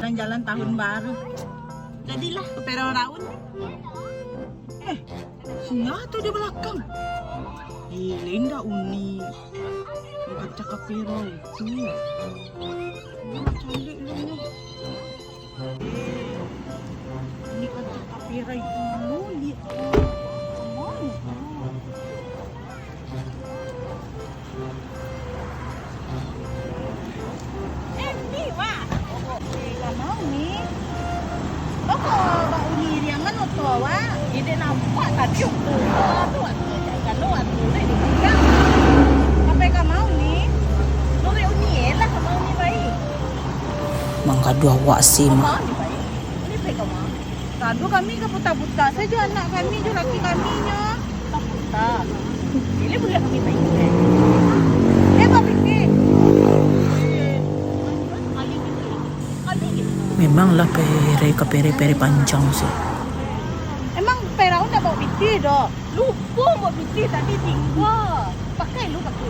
jalan-jalan tahun baru. Jadilah ke Perau Raun. Singa tuh di belakang. Linda Uni. Bukan cakap Perau itu. Cantik lu. Ini kan cakap Perau itu lu. Lihat. Hindi nampak tadi yung tuwa tuwa di pegang. Sampai ka mau ni. Nuri uniela ka mau ni bai. Mangga dua wak si mah. Ini pe ka mau. Tadu kami ke buta-buta saja anak kami jo laki kami nya. Buta. Ini boleh kami bai. Apa pikir? Memanglah pere panjang sih. Emang Perau ndak bawa biti dah. Lupa bawa biti tadi tinggal. Pakai lu pakai.